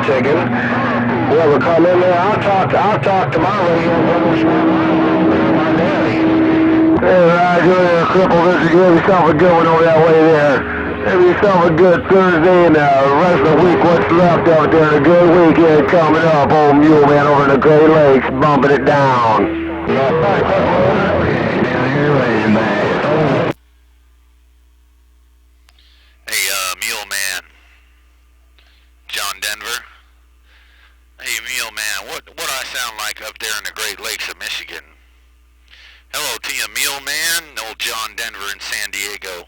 ticket. Whoever come in there, I'll talk to my radio brothers. My daddy. Hey, Roger, there, cripple. This is give yourself a good one over that way there. Have yourself a good Thursday and the rest of the week. What's left out there? And a good weekend coming up. Old Mule Man over in the Great Lakes, bumping it down. Hey, Mule Man. John Denver. Hey, Mule Man, what do I sound like up there in the Great Lakes of Michigan? Hello to you, Mule Man. Old John Denver in San Diego.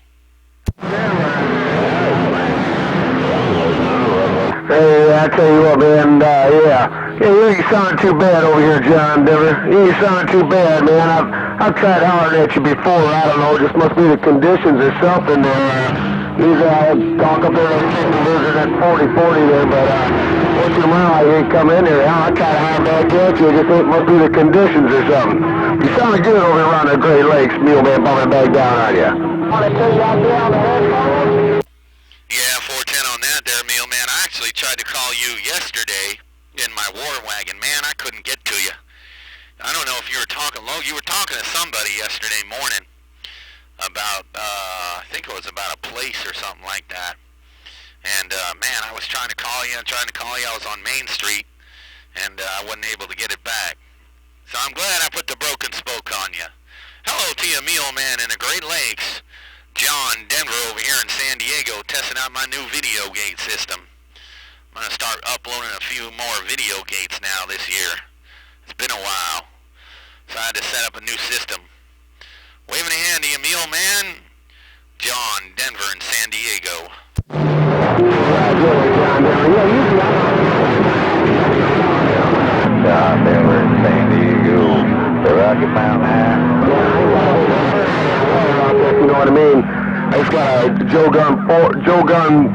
Hey, I tell you what, man, yeah, you ain't sounding too bad over here, John Denver. You ain't sounding too bad, man. I've tried hollering at you before. I don't know, just must be the conditions or something. Usually I talk up there and take the lizard at 40-40 there, but once in a while you ain't come in there. I try to holler back at you, just it must be the conditions or something. You sounded good over around the Great Lakes, Mule Man, bumping back down on you. Yeah, 410 on that there, Mule Man. I actually tried to call you yesterday in my war wagon. Man, I couldn't get to you. I don't know if you were talking low. You were talking to somebody yesterday morning about, I think it was about a place or something like that. And, man, I was trying to call you. I was on Main Street, and I wasn't able to get it back. So I'm glad I put the broken spoke on you. Hello to you, Mule Man in the Great Lakes. John Denver over here in San Diego testing out my new video gate system. I'm going to start uploading a few more video gates now this year. It's been a while, so I had to set up a new system. Waving a hand to you, Mule Man. John Denver in San Diego. John Denver in San Diego. The Rocky Mountain High. You know what I mean? I just got a Joe Gun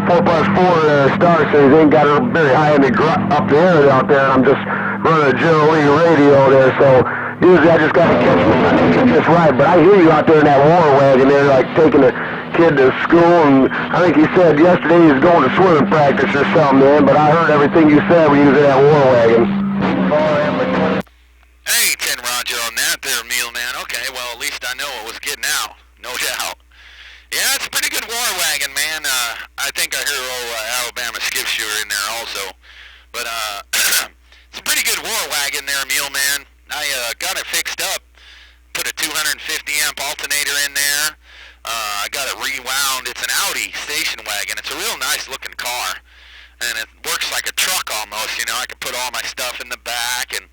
4x4 star series. Ain't got it very high in the up the air out there, and I'm just running a General Lee radio there. So usually I just got to catch this right. But I hear you out there in that war wagon there, like taking a kid to school, and I think he said yesterday he was going to swimming practice or something, man. But I heard everything you said when you was in that war wagon. Hey, 10 Roger on that there, Mule Man. Okay, well, at least I know it was getting out. No doubt. Yeah, it's a pretty good war wagon, man. I think I hear old Alabama skip shooter in there also. But it's a pretty good war wagon there, Mule Man. I got it fixed up. Put a 250 amp alternator in there. I got it rewound. It's an Audi station wagon. It's a real nice looking car. And it works like a truck almost, you know. I can put all my stuff in the back and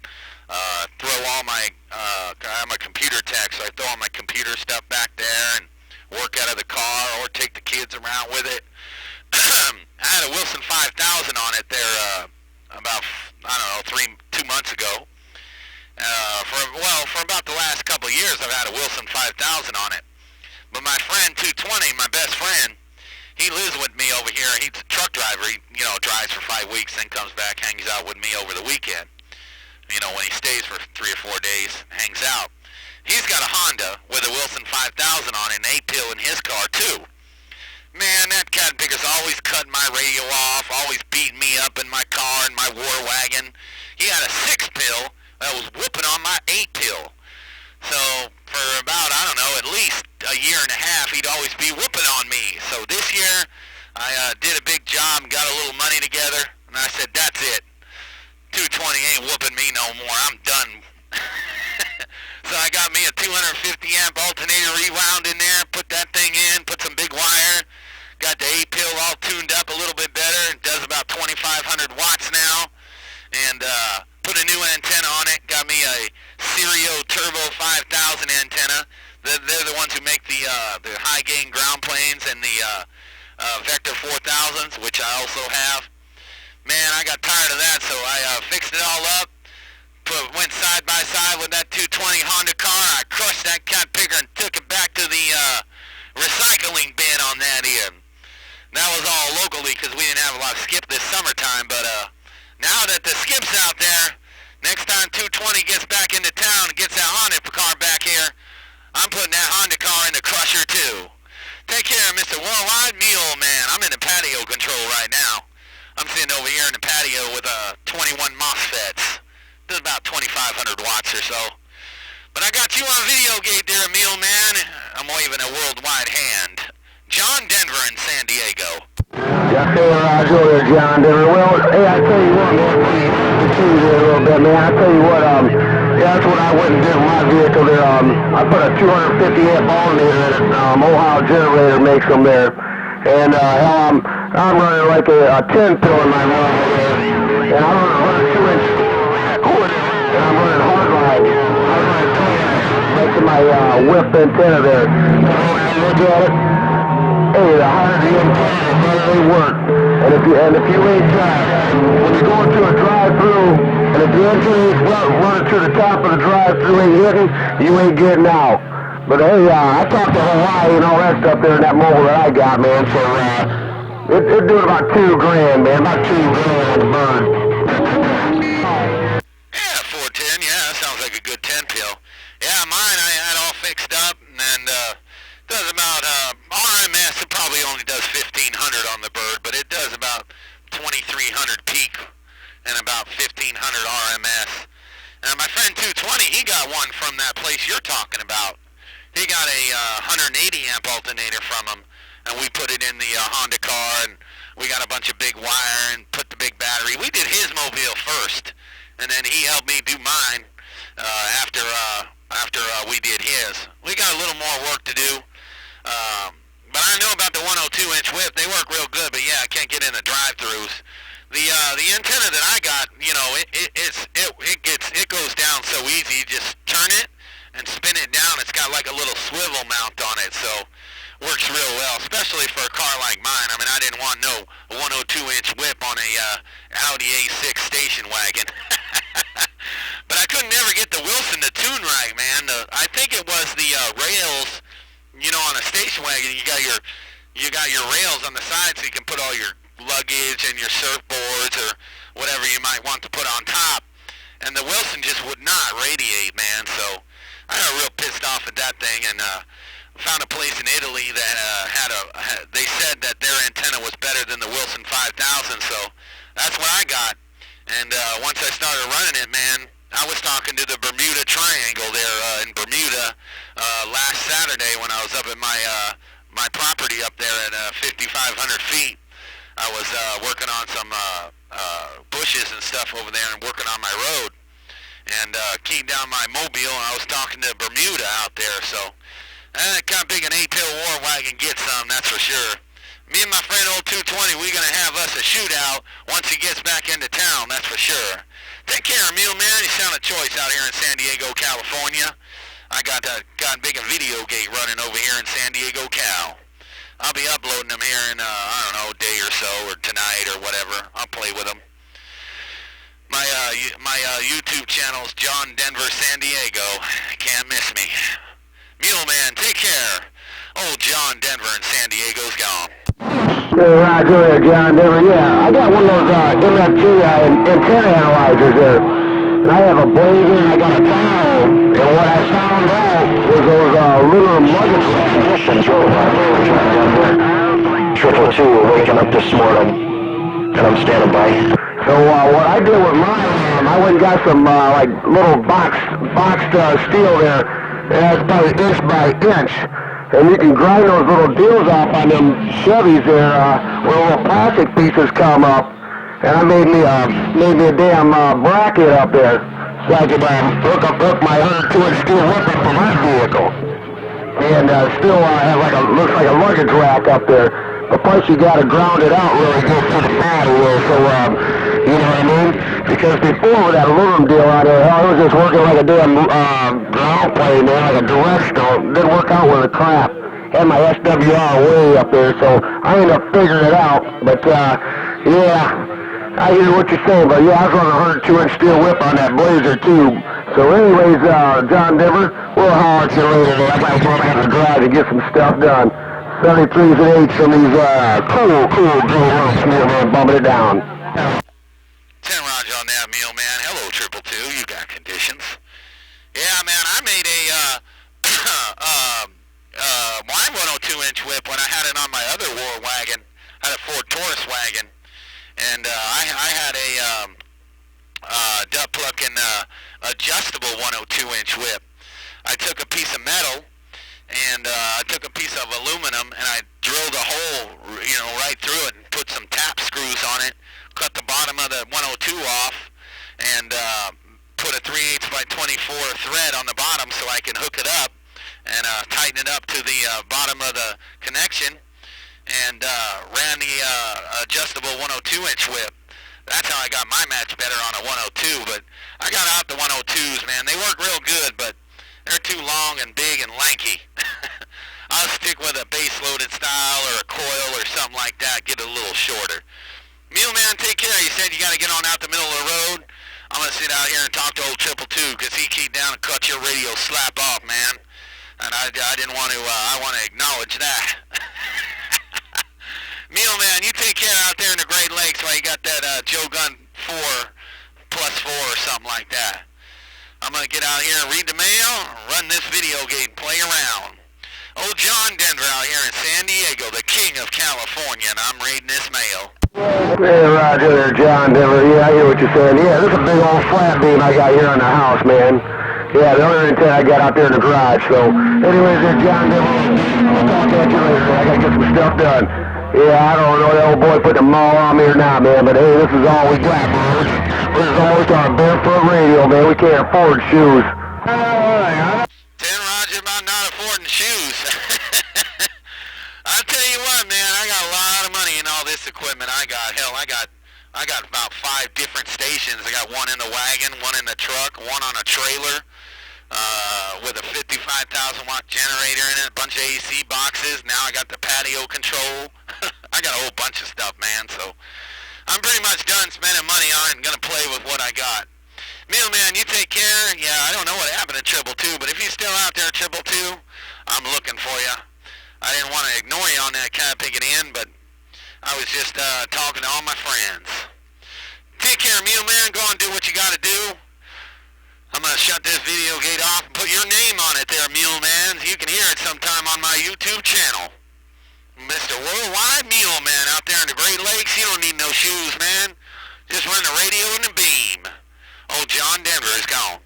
throw all my, I'm a computer tech, so I throw all my computer stuff back there and work out of the car or take the kids around with it. I had a Wilson 5000 on it there about, I don't know, 2 months ago. For about the last couple of years, I've had a Wilson 5000 on it. But my friend 220, my best friend, he lives with me over here. He's a truck driver. He, drives for 5 weeks, then comes back, hangs out with me over the weekend. When he stays for 3 or 4 days, hangs out. He's got a Honda with a Wilson 5000 on it, an 8-pill in his car, too. Man, that cat picker's always cutting my radio off, always beating me up in my car and my war wagon. He had a 6-pill that was whooping on my 8-pill. So, for about, I don't know, at least a year and a half, he'd always be whooping on me. So this year, I did a big job and got a little money together, and I said, that's it. 220 ain't whooping me no more. I'm done. So I got me a 250 amp alternator rewound in there, put that thing in, put some big wire, got the 8-pill all tuned up a little bit better. It does about 2,500 watts now, and put a new antenna on it. Got me a Serio Turbo 5000 antenna. They're the ones who make the high gain ground planes and the Vector 4000s, which I also have. Man, I got tired of that, so I fixed it all up. Went side by side with that 220 Honda car. I crushed that cat picker and took it back to the recycling bin on that end. That was all locally because we didn't have a lot of skip this summertime. But now that the skip's out there, next time 220 gets back into town and gets that Honda car back here, I'm putting that Honda car in the crusher too. Take care, Mr. Worldwide Mule Man. I'm in the patio control right now. I'm sitting over here in the patio with 500 watts or so. But I got you on video gate there, Mule Man. I'm waving a worldwide hand. John Denver in San Diego. Yeah, hey, Roger there, John Denver. Well, hey, I tell you what, man, to you there a little bit, man. I tell you what, yeah, that's what I went and did with my vehicle there. I put a 250 amp alternator in it. Ohio generator makes them there. And, hell, I'm running like a 10 pill in my motor there. And I'm running 102-inch cord. And I'm running hard line. I'm running 10 making my whip antenna there. Look at it. Hey, the higher the antenna, they work. And if you ain't when you go into a drive-through, and if the antenna ain't running to the top of the drive-through ain't hitting, you ain't getting out. But hey, I talked to Hawaii and all that stuff there in that mobile that I got, man. So it's doing about $2,000, man. About $2,000 on the bird. Yeah, 410. Yeah, that sounds like a good 10 pill. Yeah, mine I had all fixed up and does about RMS. It probably only does 1,500 on the bird, but it does about 2,300 peak and about 1,500 RMS. My friend 220, he got one from that place you're talking about. He got a 180 amp alternator from him, and we put it in the Honda car, and we got a bunch of big wire and put the big battery. We did his mobile first, and then he helped me do mine after we did his. We got a little more work to do, but I know about the 102-inch whip. They work real good, but yeah, I can't get in the drive-throughs. The antenna that I got, you know, it goes down so easy. You just turn it and spin it down. It's got like a little swivel mount on it, so works real well, especially for a car like mine. I mean, I didn't want no 102-inch whip on a Audi A6 station wagon. But I couldn't never get the Wilson to tune right, man. I think it was the rails, you know, on a station wagon. You got your rails on the side so you can put all your luggage and your surfboards or whatever you might want to put on top. And the Wilson just would not radiate, man, so I got real pissed off at that thing, and found a place in Italy that they said that their antenna was better than the Wilson 5000, so that's what I got. And once I started running it, man, I was talking to the Bermuda Triangle there in Bermuda last Saturday when I was up at my property up there at 5,500 feet. I was working on some bushes and stuff over there and working on my road. And keyed down my mobile, and I was talking to Bermuda out there, so kind of big an 8-tail war wagon gets some, that's for sure. Me and my friend old 220, we're going to have us a shootout once he gets back into town, that's for sure. Take care, Mule Man. You sound a choice out here in San Diego, California. I got big a video gate running over here in San Diego, Cal. I'll be uploading them here in, I don't know, a day or so, or tonight, or whatever. I'll play with them. My YouTube channel's John Denver San Diego. Can't miss me. Mule Man, take care. Old John Denver in San Diego's gone. Hey, Roger there, John Denver. Yeah, I got one of those MFT antenna analyzers there. And I have a blazer and I got a towel. And what I found out was those little luggage conditions. 222 waking up this morning, and I'm standing by. So what I did with mine, I went and got some like little boxed steel there. It's about an inch by inch, and you can grind those little deals off on them Chevys there where little plastic pieces come up. And I made me a damn bracket up there so I could hook my 102-inch steel whip up for my vehicle, and still have looks like a luggage rack up there. But plus you got to ground it out really good to the battery there, so you know what I mean? Because before with that aluminum deal out there, hell, it was just working like a damn ground plane, man, like a directional. Didn't work out with a crap. Had my SWR way up there, so I ended up figuring it out. But yeah, I hear what you're saying, but yeah, I was running a 102-inch steel whip on that Blazer too. So anyways, John Denver, we'll holler at you later. I got to go out in the garage and get some stuff done. 73s and 8s from these cool green lumps, man, bumping it down. 10 Roger on that, Mule Man. Hello, 222. You got conditions. Yeah, man, I made a my 102-inch whip when I had it on my other war wagon. I had a Ford Taurus wagon, and I had a duck plucking adjustable 102-inch whip. I took a piece of metal and I took a piece of aluminum and I drilled a hole, right through it and put some tap screws on it, cut the bottom of the 102 off, and put a 3/8 by 24 thread on the bottom so I can hook it up and tighten it up to the bottom of the connection, and ran the adjustable 102-inch whip. That's how I got my match better on a 102, but I got out the 102s, man. They work real good, but they're too long and big and lanky. I'll stick with a base-loaded style or a coil or something like that, get it a little shorter. Mule Man, take care. You said you got to get on out the middle of the road. I'm going to sit out here and talk to old 222 because he keyed down and cut your radio slap off, man. And I didn't want to, I want to acknowledge that. Mule Man, you take care out there in the Great Lakes while you got that Joe Gun 4+4 or something like that. I'm going to get out here and read the mail, run this video gate, play around. Old John Denver out here in San Diego, the king of California, and I'm reading this mail. Hey, Roger there, John Denver. Yeah, I hear what you're saying. Yeah, this is a big old flat beam I got here in the house, man. Yeah, the other antenna I got out there in the garage. So, anyways, there, John Denver, I'll talk at you later, man. I got to get some stuff done. Yeah, I don't know that old boy put the mall on me or not, man, but hey, this is all we got, man. This is almost our barefoot radio, man. We can't afford shoes. 10 Roger about not affording shoes. I'll tell you what, man, I got a lot of money in all this equipment I got. Hell, I got about 5 different stations. I got one in the wagon, one in the truck, one on a trailer, with a 55,000 watt generator in it, a bunch of AC boxes. Now I got the patio control. I got a whole bunch of stuff, man, so I'm pretty much done spending money on it and gonna play with what I got. Mule Man, you take care. Yeah, I don't know what happened to 222, but if you're still out there, 222, I'm looking for you. I didn't want to ignore you on that kind of picking in, but I was just talking to all my friends. Take care, Mule Man. Go and do what you got to do. I'm going to shut this video gate off and put your name on it there, Mule Man. You can hear it sometime on my YouTube channel. Mr. Worldwide Mule Man out there in the Great Lakes. You don't need no shoes, man. Just run the radio and the beam. Old John Denver is gone.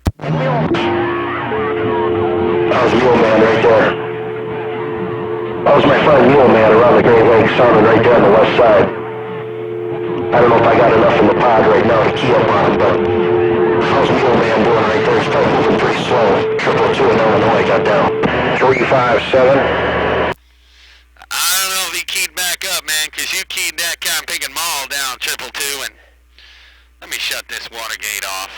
That was Mule Man right there. That was my friend Mule Man around the Great Lakes, sounding right there on the west side. I don't know if I got enough in the pod right now to key up on him, but how's Mule Man doing right there? He's probably moving pretty slow. 222 in Illinois got down. 357. I don't know if he keyed back up, man, because you keyed that kind of picking mall down 222, and let me shut this water gate off.